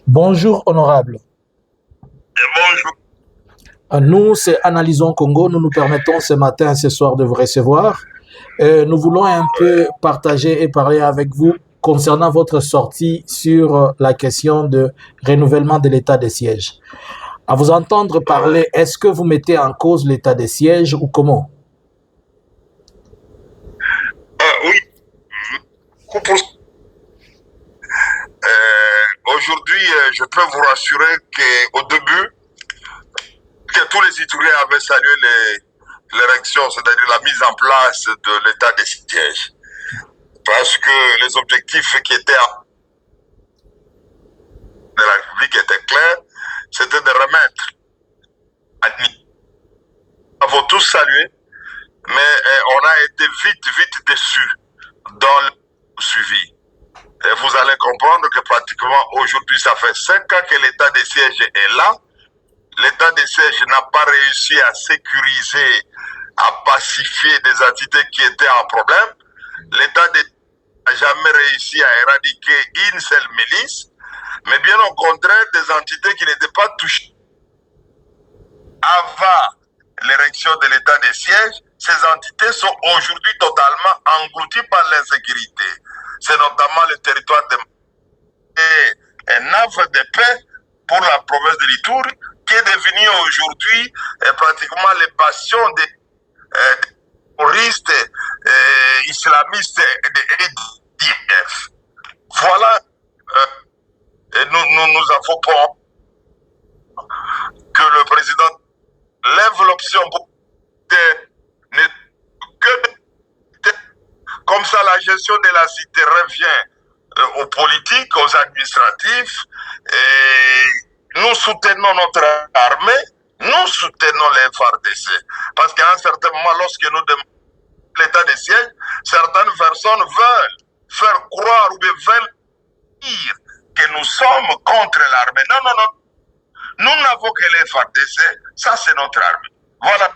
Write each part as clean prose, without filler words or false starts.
Bonjour, honorable. Bonjour. Nous, c'est Analysons Congo. Nous nous permettons ce matin, ce soir, de vous recevoir. Nous voulons un peu partager et parler avec vous concernant votre sortie sur la question de renouvellement de l'état de siège. À vous entendre parler, est-ce que vous mettez en cause l'état de siège ou comment? Oui. Aujourd'hui, je peux vous rassurer qu'au début, que tous les citoyens avaient salué l'érection, c'est-à-dire la mise en place de l'état de siège. Parce que les objectifs qui étaient de la République étaient clairs, c'était de remettre à niveau. Nous avons tous salué, mais on a été vite déçus dans le suivi. Et vous allez comprendre que pratiquement aujourd'hui, ça fait 5 ans que l'état de siège est là. L'état de siège n'a pas réussi à sécuriser, à pacifier des entités qui étaient en problème. L'État n'a jamais réussi à éradiquer une seule milice, mais bien au contraire, des entités qui n'étaient pas touchées. Avant l'érection de l'état de siège, ces entités sont aujourd'hui totalement englouties par l'insécurité. C'est notamment le territoire de un havre de paix pour la province de l'Ituri, qui est devenu aujourd'hui pratiquement les passions des terroristes islamistes de l'EDF. Voilà, nous avons peur que le président lève l'option pour comme ça la gestion de la cité revient aux politiques, aux administratifs, et nous soutenons notre armée, nous soutenons les FARDC. Parce qu'à un certain moment, lorsque nous demandons l'état de siège, certaines personnes veulent faire croire ou bien veulent dire que nous sommes contre l'armée. Non. Nous n'avons que les FARDC, ça c'est notre armée. Voilà.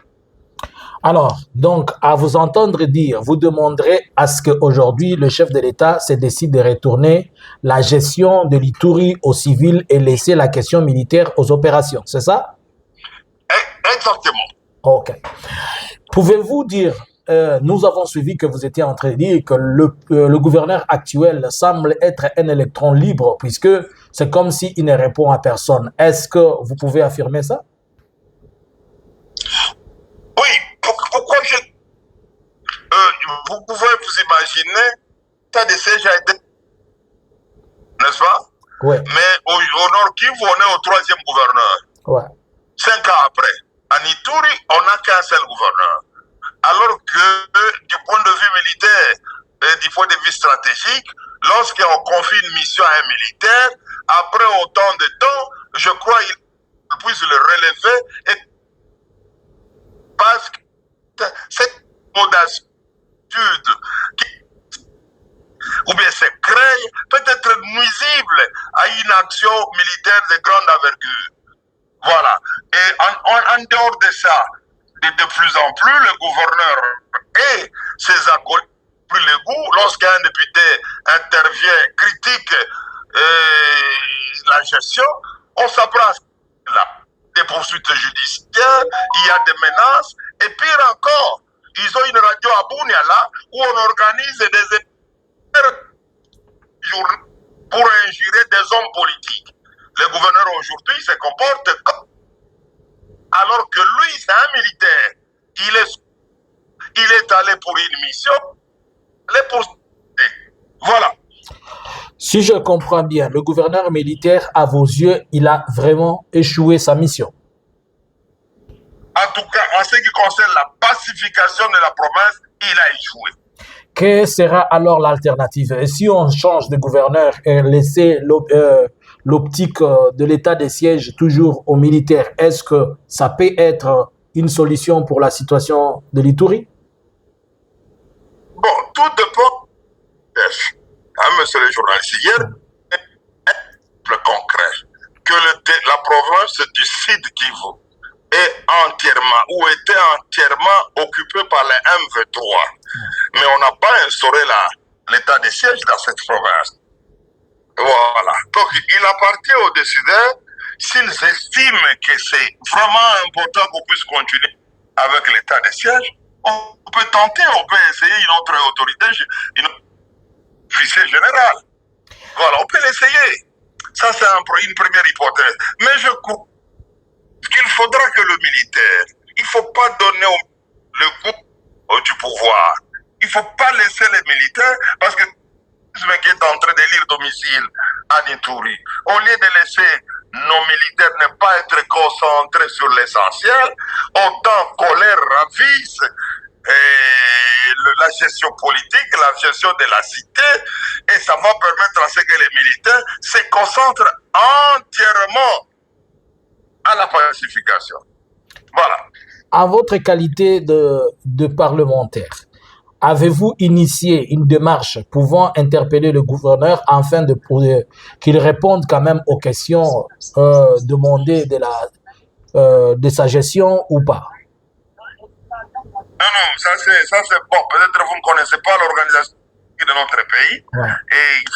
Alors, donc, à vous entendre dire, vous demanderez à ce qu'aujourd'hui, le chef de l'État se décide de retourner la gestion de l'Ituri aux civils et laisser la question militaire aux opérations, c'est ça? Exactement. Ok. Pouvez-vous dire, nous avons suivi que vous étiez en train de dire que le gouverneur actuel semble être un électron libre, puisque c'est comme s'il ne répond à personne. Est-ce que vous pouvez affirmer ça? Oui, pourquoi vous pouvez vous imaginer, l'état de siège a été, n'est-ce pas? Oui. Mais au Nord Kivu, on est au 3e gouverneur. Ouais. 5 ans après. En Ituri, on n'a qu'un seul gouverneur. Alors que du point de vue militaire et du point de vue stratégique, lorsqu'on confie une mission à un militaire, après autant de temps, je crois qu'il puisse le relever et parce que cette audace ou bien ces craintes peut être nuisible à une action militaire de grande envergure. Voilà. Et en dehors de ça, de plus en plus, le gouverneur et ses acolytes plus le goût lorsqu'un député intervient, critique la gestion, on s'apprend là. Des poursuites judiciaires, il y a des menaces, et pire encore, ils ont une radio à Bouniala où on organise des journées pour injurer des hommes politiques. Le gouverneur aujourd'hui se comporte comme alors que lui, c'est un militaire. Il est allé pour une mission, voilà. Si je comprends bien, le gouverneur militaire, à vos yeux, il a vraiment échoué sa mission. En tout cas, en ce qui concerne la pacification de la province, il a échoué. Quelle sera alors l'alternative? Et si on change de gouverneur et laisser l'optique de l'état de siège toujours aux militaires, est-ce que ça peut être une solution pour la situation de l'Ituri? Bon, tout dépend. Monsieur le journaliste, hier, le concret, que la province du Sud Kivu est entièrement ou était entièrement occupée par les M23. Mais on n'a pas instauré l'état de siège dans cette province. Voilà. Donc, il appartient aux décideurs, s'ils estiment que c'est vraiment important qu'on puisse continuer avec l'état de siège, on peut tenter, on peut essayer une autre autorité, une officier général. Voilà, on peut l'essayer. Ça, c'est une première hypothèse. Mais je crois qu'il faudra que le militaire, il ne faut pas donner le goût du pouvoir. Il ne faut pas laisser les militaires, parce que qui est en train d'élire domicile à Nitouri, au lieu de laisser nos militaires ne pas être concentrés sur l'essentiel, autant colère ravisse la gestion politique, la gestion de la cité, et ça va permettre à ce que les militaires se concentrent entièrement à la pacification. Voilà. À votre qualité de parlementaire, avez-vous initié une démarche pouvant interpeller le gouverneur afin qu'il réponde quand même aux questions demandées de sa gestion ou pas? Non, ça c'est bon. Peut-être vous ne connaissez pas l'organisation de notre pays. Ouais. Et il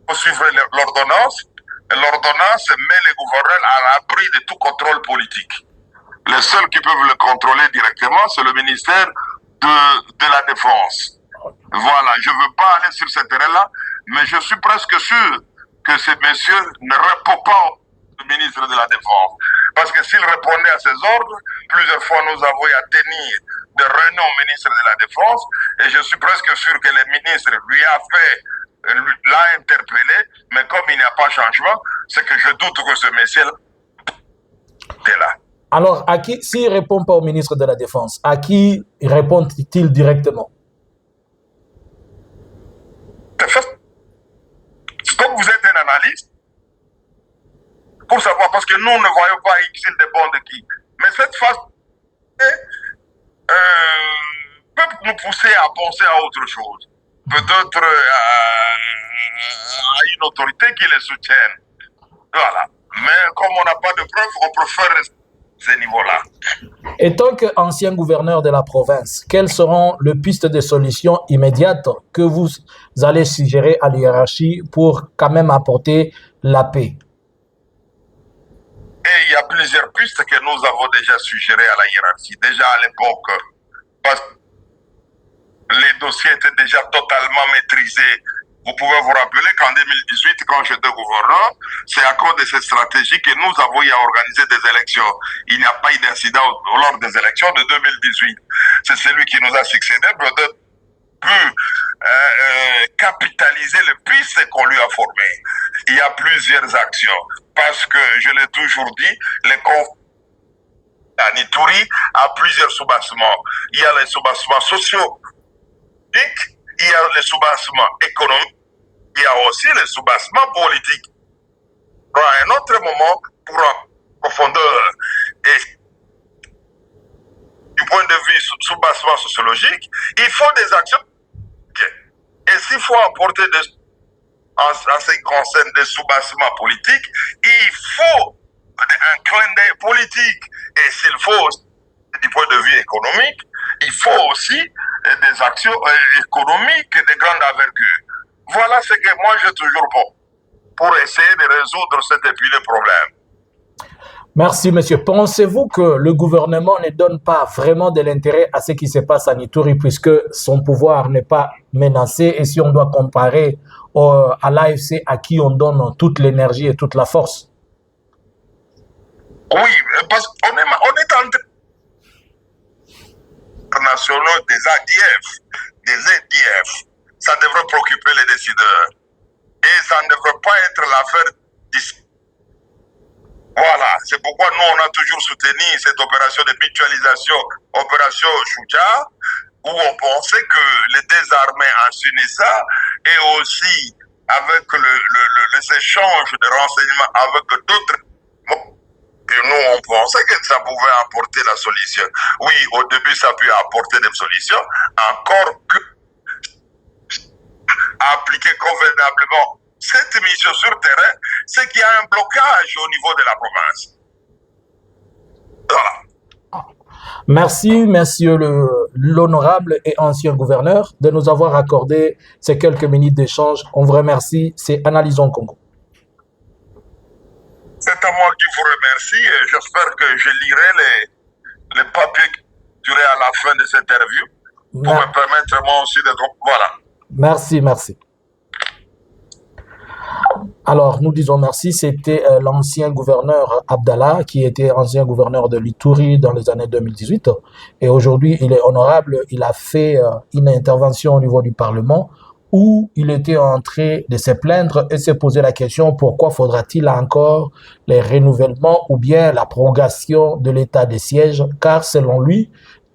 faut suivre l'ordonnance. L'ordonnance met les gouverneurs à l'abri de tout contrôle politique. Les seuls qui peuvent le contrôler directement, c'est le ministère de la Défense. Voilà, je ne veux pas aller sur ce terrain-là, mais je suis presque sûr que ce monsieur ne répond pas au ministre de la Défense. Parce que s'il répondait à ses ordres, plusieurs fois nous avons eu à tenir des réunions au ministre de la Défense, et je suis presque sûr que le ministre l'a interpellé, mais comme il n'y a pas de changement, c'est que je doute que ce monsieur est là. Alors, s'il ne répond pas au ministre de la Défense, à qui répond-il directement? Comme vous êtes un analyste, pour savoir, parce que nous ne voyons pas s'il dépend de qui. Mais cette phase peut nous pousser à penser à autre chose. Peut-être à une autorité qui les soutienne. Voilà. Mais comme on n'a pas de preuves, on préfère rester à ce niveau-là. Et tant qu'ancien gouverneur de la province, quelles seront les pistes de solutions immédiates que vous allez suggérer à la hiérarchie pour quand même apporter la paix? Et il y a plusieurs pistes que nous avons déjà suggérées à la hiérarchie. Déjà à l'époque, parce que les dossiers étaient déjà totalement maîtrisés. Vous pouvez vous rappeler qu'en 2018, quand j'étais gouverneur, c'est à cause de cette stratégie que nous avons eu à organiser des élections. Il n'y a pas eu d'incident lors des élections de 2018. C'est celui qui nous a succédé, peut-être pu capitaliser le pistes qu'on lui a formé. Il y a plusieurs actions. Parce que, je l'ai toujours dit, les conflits à Nitouri a plusieurs soubassements. Il y a les soubassements sociaux, il y a les soubassements économiques, il y a aussi les soubassements politiques. À un autre moment, pour en profondeur et du point de vue soubassement sociologique, il faut des actions. Et s'il faut apporter en ce qui concerne des soubassements politiques, il faut un clin d'œil politique. Et s'il faut, du point de vue économique, il faut aussi des actions économiques de grande envergure. Voilà ce que moi j'ai toujours pour essayer de résoudre cet épineux problème. Merci, monsieur. Pensez-vous que le gouvernement ne donne pas vraiment de l'intérêt à ce qui se passe à Nitouri puisque son pouvoir n'est pas menacé et si on doit comparer à l'AFC à qui on donne toute l'énergie et toute la force? Oui, parce qu'on est en internationaux des ADF, des EDF. Ça devrait préoccuper les décideurs. Et ça ne devrait pas être l'affaire d'ici. Voilà, c'est pourquoi nous, on a toujours soutenu cette opération de mutualisation, opération Chouja, où on pensait que les désarmés en Sunissa et aussi avec les échanges de renseignements avec d'autres, et nous, on pensait que ça pouvait apporter la solution. Oui, au début, ça a pu apporter des solutions, encore que appliquer convenablement cette mission sur terrain, c'est qu'il y a un blocage au niveau de la province. Voilà. Merci, monsieur l'honorable et ancien gouverneur, de nous avoir accordé ces quelques minutes d'échange. On vous remercie. C'est Analysons Congo. C'est à moi qui vous remercie et j'espère que je lirai les papiers que j'aurai à la fin de cette interview pour me permettre moi aussi d'être... Voilà. Merci, merci. Alors, nous disons merci. C'était l'ancien gouverneur Abdallah, qui était ancien gouverneur de l'Ituri dans les années 2018. Et aujourd'hui, il est honorable. Il a fait une intervention au niveau du Parlement où il était en train de se plaindre et se poser la question pourquoi faudra-t-il encore les renouvellements ou bien la prorogation de l'état de siège, car selon lui,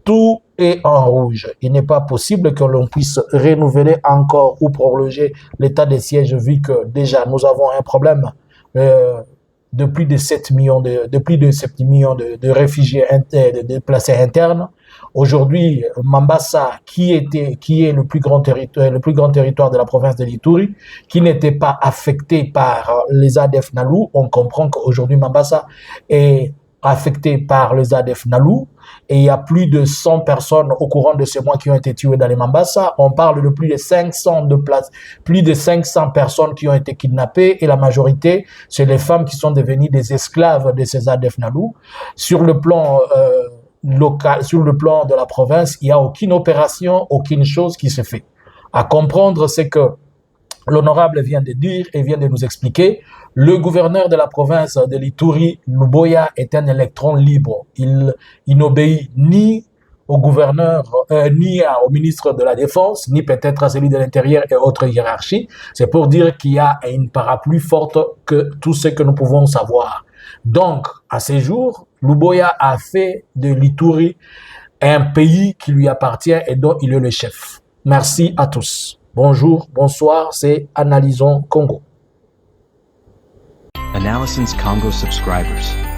tout est en rouge. Il n'est pas possible que l'on puisse renouveler encore ou prolonger l'état de siège vu que déjà nous avons un problème de plus de 7 millions de réfugiés de déplacés internes. Aujourd'hui, Mambasa, qui est le plus grand territoire de la province de l'Ituri, qui n'était pas affecté par les ADF Nalu, on comprend qu'aujourd'hui Mambasa est affecté par les ADF Nalu, et il y a plus de 100 personnes au courant de ce mois qui ont été tuées dans les Mambasa. On parle de plus de 500 personnes qui ont été kidnappées, et la majorité, c'est les femmes qui sont devenues des esclaves de ces ADF Nalu. Sur le plan local, sur le plan de la province, il n'y a aucune opération, aucune chose qui se fait. À comprendre, c'est que l'honorable vient de dire et vient de nous expliquer, le gouverneur de la province de l'Ituri, Luboya, est un électron libre. Il n'obéit ni au gouverneur, ni au ministre de la Défense, ni peut-être à celui de l'Intérieur et autres hiérarchies. C'est pour dire qu'il y a une parapluie forte que tout ce que nous pouvons savoir. Donc, à ces jours, Luboya a fait de l'Ituri un pays qui lui appartient et dont il est le chef. Merci à tous. Bonjour, bonsoir, c'est Analysons Congo. Analysons Congo subscribers.